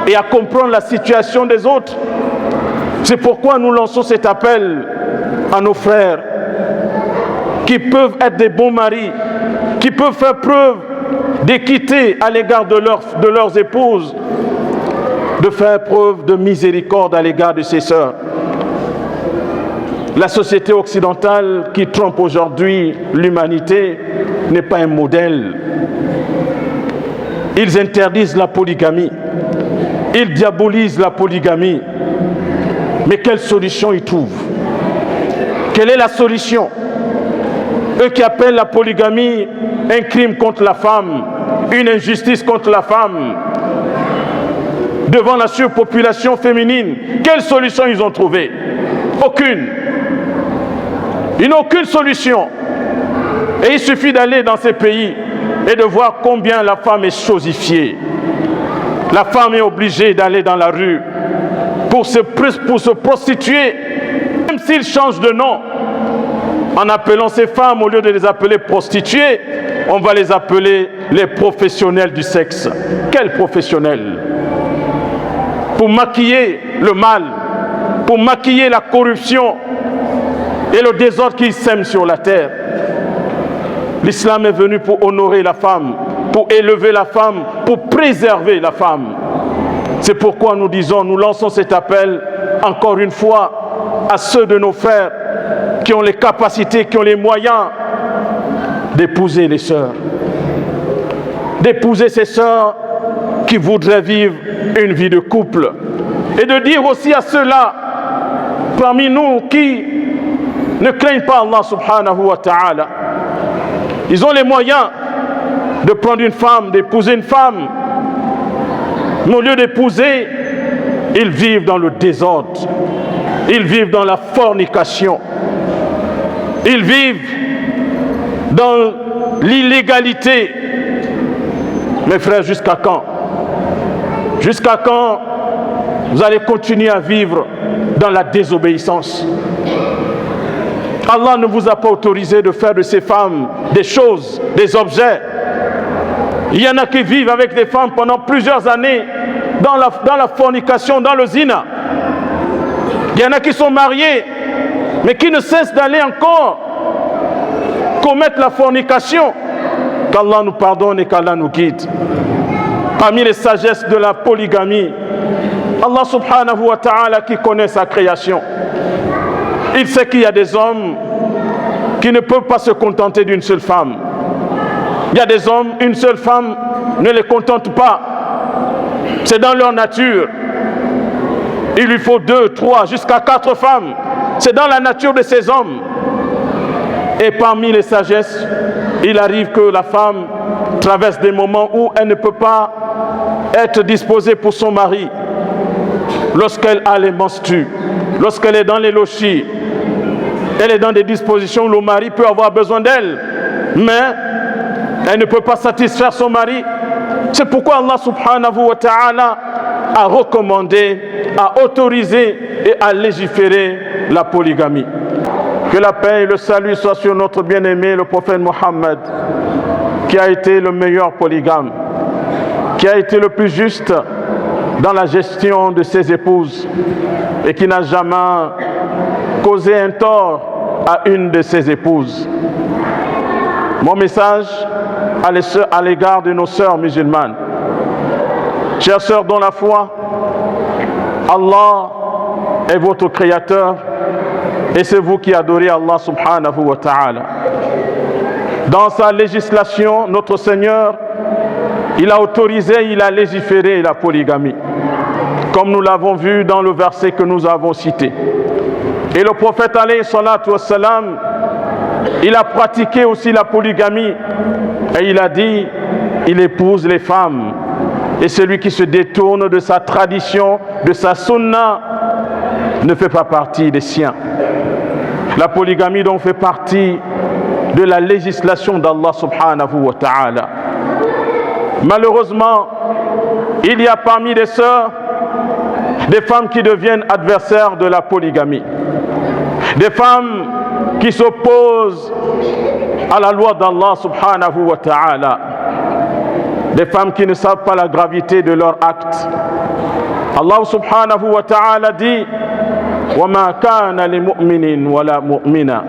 et à comprendre la situation des autres. C'est pourquoi nous lançons cet appel à nos frères qui peuvent être des bons maris, qui peuvent faire preuve d'équité à l'égard de leurs épouses, de faire preuve de miséricorde à l'égard de ses sœurs. La société occidentale qui trompe aujourd'hui l'humanité n'est pas un modèle. Ils interdisent la polygamie, ils diabolisent la polygamie. Mais quelle solution ils trouvent? Quelle est la solution? Eux qui appellent la polygamie un crime contre la femme, une injustice contre la femme, devant la surpopulation féminine, quelle solution ils ont trouvé? Aucune. Ils n'ont aucune solution. Et il suffit d'aller dans ces pays et de voir combien la femme est chosifiée. La femme est obligée d'aller dans la rue pour se prostituer, même s'ils changent de nom. En appelant ces femmes, au lieu de les appeler prostituées, on va les appeler les professionnels du sexe. Quels professionnels? Pour maquiller le mal, pour maquiller la corruption et le désordre qui sème sur la terre. L'islam est venu pour honorer la femme, pour élever la femme, pour préserver la femme. C'est pourquoi nous disons, nous lançons cet appel encore une fois à ceux de nos frères qui ont les capacités, qui ont les moyens d'épouser les sœurs, d'épouser ces sœurs qui voudraient vivre une vie de couple, et de dire aussi à ceux-là parmi nous qui ne craignent pas Allah subhanahu wa ta'ala, ils ont les moyens de prendre une femme, d'épouser une femme, mais au lieu d'épouser, ils vivent dans le désordre, ils vivent dans la fornication, ils vivent dans l'illégalité. Mes frères, jusqu'à quand? Jusqu'à quand vous allez continuer à vivre dans la désobéissance? Allah ne vous a pas autorisé de faire de ces femmes des choses, des objets. Il y en a qui vivent avec des femmes pendant plusieurs années dans la fornication, dans le zina. Il y en a qui sont mariés, mais qui ne cessent d'aller encore commettre la fornication. Qu'Allah nous pardonne et qu'Allah nous guide. Parmi les sagesses de la polygamie, Allah subhanahu wa ta'ala qui connaît sa création, il sait qu'il y a des hommes qui ne peuvent pas se contenter d'une seule femme. Il y a des hommes, une seule femme ne les contente pas. C'est dans leur nature. Il lui faut 2, 3, jusqu'à 4 femmes. C'est dans la nature de ces hommes. Et parmi les sagesses, il arrive que la femme traverse des moments où elle ne peut pas être disposée pour son mari. Lorsqu'elle a les menstrues, lorsqu'elle est dans les lochis, elle est dans des dispositions où le mari peut avoir besoin d'elle, mais elle ne peut pas satisfaire son mari. C'est pourquoi Allah subhanahu wa ta'ala a recommandé, a autorisé et a légiféré la polygamie. Que la paix et le salut soient sur notre bien-aimé, le prophète Mohammed, qui a été le meilleur polygame, qui a été le plus juste dans la gestion de ses épouses et qui n'a jamais causé un tort à une de ses épouses. Mon message à l'égard de nos sœurs musulmanes. Chères sœurs dans la foi, Allah est votre créateur et c'est vous qui adorez Allah subhanahu wa ta'ala. Dans sa législation, notre Seigneur, il a autorisé, il a légiféré la polygamie, comme nous l'avons vu dans le verset que nous avons cité. Et le prophète alayhi salatu wassalam, il a pratiqué aussi la polygamie et il a dit, il épouse les femmes. Et celui qui se détourne de sa tradition, de sa sunna, ne fait pas partie des siens. La polygamie donc fait partie de la législation d'Allah subhanahu wa ta'ala. Malheureusement, il y a parmi les sœurs des femmes qui deviennent adversaires de la polygamie. Des femmes qui s'opposent à la loi d'Allah subhanahu wa ta'ala. des femmes qui ne savent pas la gravité de leur acte. Allah subhanahu wa ta'ala dit وَمَا كَانَ لِمُؤْمِنٍ وَلَا مُؤْمِنَةٍ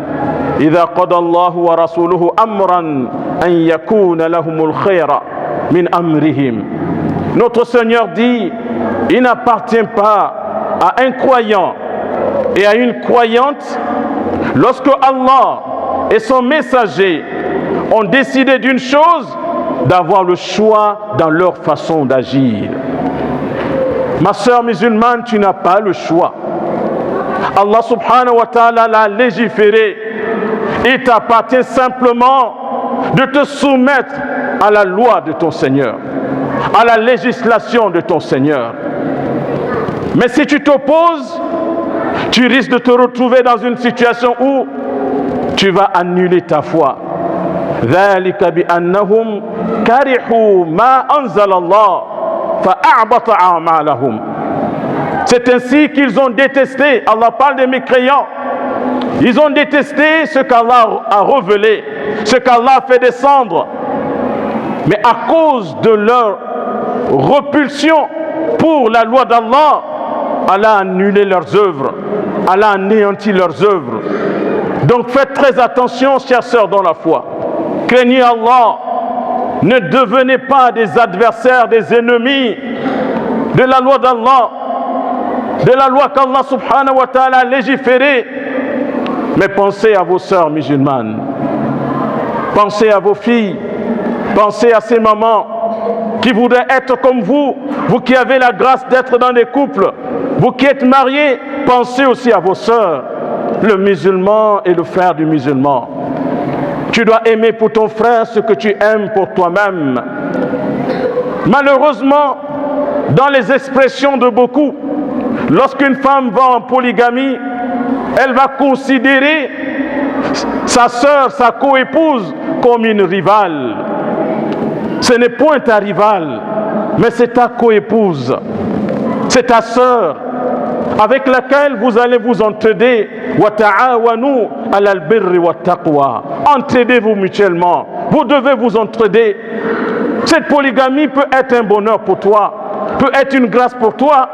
إِذَا قَضَى اللَّهُ وَرَسُولُهُ أَمْرًا أَنْ يَكُونَ لَهُمُ الْخَيْرَ مِنْ أَمْرِهِمْ. Notre Seigneur dit, il n'appartient pas à un croyant et à une croyante lorsque Allah et son messager ont décidé d'une chose, d'avoir le choix dans leur façon d'agir. Ma sœur musulmane, tu n'as pas le choix. Allah subhanahu wa ta'ala l'a légiféré. Il t'appartient simplement de te soumettre à la loi de ton Seigneur, à la législation de ton Seigneur. Mais si tu t'opposes, tu risques de te retrouver dans une situation où tu vas annuler ta foi. ذلك بأنهم كرهوا ما أنزل الله فأحبط أعمالهم. C'est ainsi qu'ils ont détesté, Allah parle des mécréants, ils ont détesté ce qu'Allah a révélé, ce qu'Allah a fait descendre. Mais à cause de leur repulsion pour la loi d'Allah, Allah a annulé leurs œuvres, Allah a anéanti leurs œuvres. Donc faites très attention, chers sœurs dans la foi. Craignez Allah, ne devenez pas des adversaires, des ennemis de la loi d'Allah, de la loi qu'Allah subhanahu wa ta'ala a légiférée. Mais pensez à vos sœurs musulmanes, pensez à vos filles, pensez à ces mamans qui voudraient être comme vous, vous qui avez la grâce d'être dans des couples, vous qui êtes mariés, pensez aussi à vos sœurs, le musulman et le frère du musulman. Tu dois aimer pour ton frère ce que tu aimes pour toi-même. Malheureusement, dans les expressions de beaucoup, lorsqu'une femme va en polygamie, elle va considérer sa sœur, sa coépouse, comme une rivale. Ce n'est point ta rivale, mais c'est ta coépouse, c'est ta sœur, avec laquelle vous allez vous entraider. Entraidez-vous mutuellement. Vous devez vous entraider. Cette polygamie peut être un bonheur pour toi, peut être une grâce pour toi.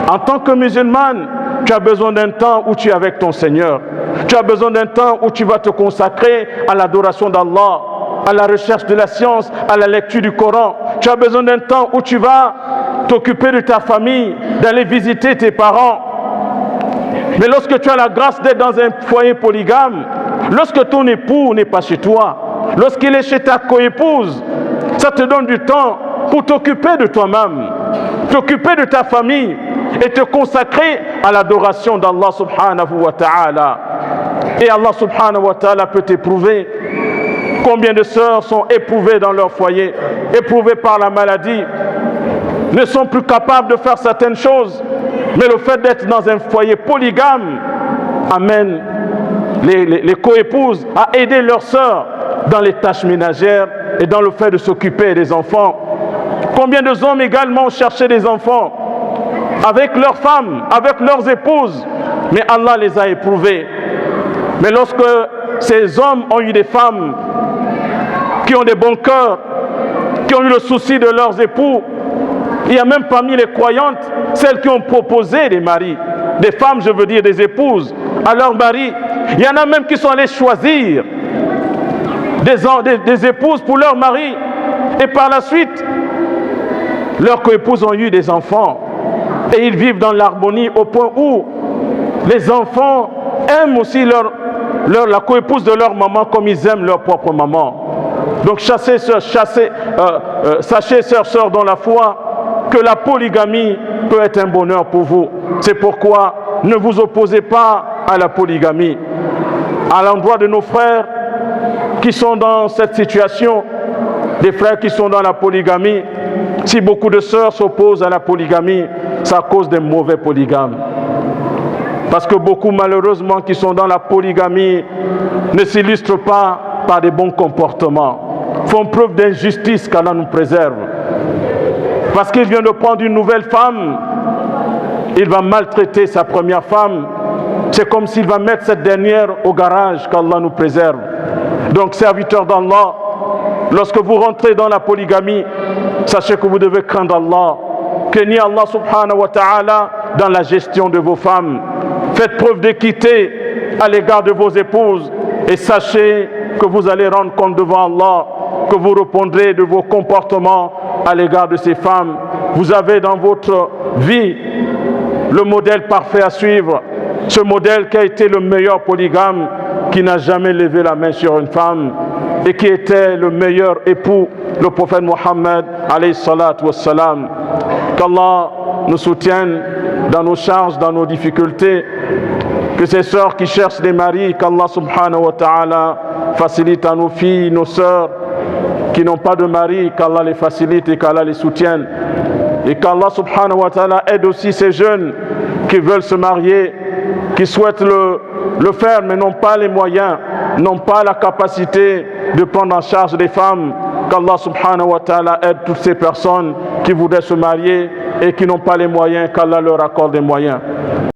En tant que musulmane, tu as besoin d'un temps où tu es avec ton Seigneur. Tu as besoin d'un temps où tu vas te consacrer à l'adoration d'Allah, à la recherche de la science, à la lecture du Coran. Tu as besoin d'un temps où tu vas t'occuper de ta famille, d'aller visiter tes parents. Mais lorsque tu as la grâce d'être dans un foyer polygame, lorsque ton époux n'est pas chez toi, lorsqu'il est chez ta coépouse, ça te donne du temps pour t'occuper de toi-même, t'occuper de ta famille et te consacrer à l'adoration d'Allah subhanahu wa ta'ala. Et Allah subhanahu wa ta'ala peut t'éprouver. Combien de sœurs sont éprouvées dans leur foyer, éprouvées par la maladie, ne sont plus capables de faire certaines choses, mais le fait d'être dans un foyer polygame amène les coépouses à aider leurs sœurs dans les tâches ménagères et dans le fait de s'occuper des enfants. Combien de hommes également ont cherché des enfants avec leurs femmes, avec leurs épouses, mais Allah les a éprouvés. Mais lorsque ces hommes ont eu des femmes qui ont des bons cœurs, qui ont eu le souci de leurs époux, il y a même parmi les croyantes celles qui ont proposé des maris, des femmes, je veux dire des épouses, à leurs maris. Il y en a même qui sont allés choisir des épouses pour leurs maris. Et par la suite, leurs coépouses ont eu des enfants. Et ils vivent dans l'harmonie au point où les enfants aiment aussi la coépouse de leur maman comme ils aiment leur propre maman. Donc sachez, sœurs dans la foi, que la polygamie peut être un bonheur pour vous. C'est pourquoi ne vous opposez pas à la polygamie. À l'endroit de nos frères qui sont dans cette situation, des frères qui sont dans la polygamie, si beaucoup de sœurs s'opposent à la polygamie, c'est à cause des mauvais polygames. Parce que beaucoup, malheureusement, qui sont dans la polygamie ne s'illustrent pas par des bons comportements, font preuve d'injustice qu'Allah nous préserve. Parce qu'il vient de prendre une nouvelle femme, il va maltraiter sa première femme. C'est comme s'il va mettre cette dernière au garage, qu'Allah nous préserve. Donc, serviteurs d'Allah, lorsque vous rentrez dans la polygamie, sachez que vous devez craindre Allah. Craignez Allah subhanahu wa ta'ala dans la gestion de vos femmes. Faites preuve d'équité à l'égard de vos épouses et sachez que vous allez rendre compte devant Allah, que vous répondrez de vos comportements à l'égard de ces femmes. Vous avez dans votre vie le modèle parfait à suivre, ce modèle qui a été le meilleur polygame, qui n'a jamais levé la main sur une femme et qui était le meilleur époux, le prophète Mohammed alayhi salatu wassalam. Qu'Allah nous soutienne dans nos charges, dans nos difficultés, que ces sœurs qui cherchent des maris, qu'Allah subhanahu wa ta'ala facilite à nos filles, nos sœurs qui n'ont pas de mari, qu'Allah les facilite et qu'Allah les soutienne. Et qu'Allah subhanahu wa ta'ala aide aussi ces jeunes qui veulent se marier, qui souhaitent le faire mais n'ont pas les moyens, n'ont pas la capacité de prendre en charge les femmes. Qu'Allah subhanahu wa ta'ala aide toutes ces personnes qui voudraient se marier et qui n'ont pas les moyens, qu'Allah leur accorde les moyens.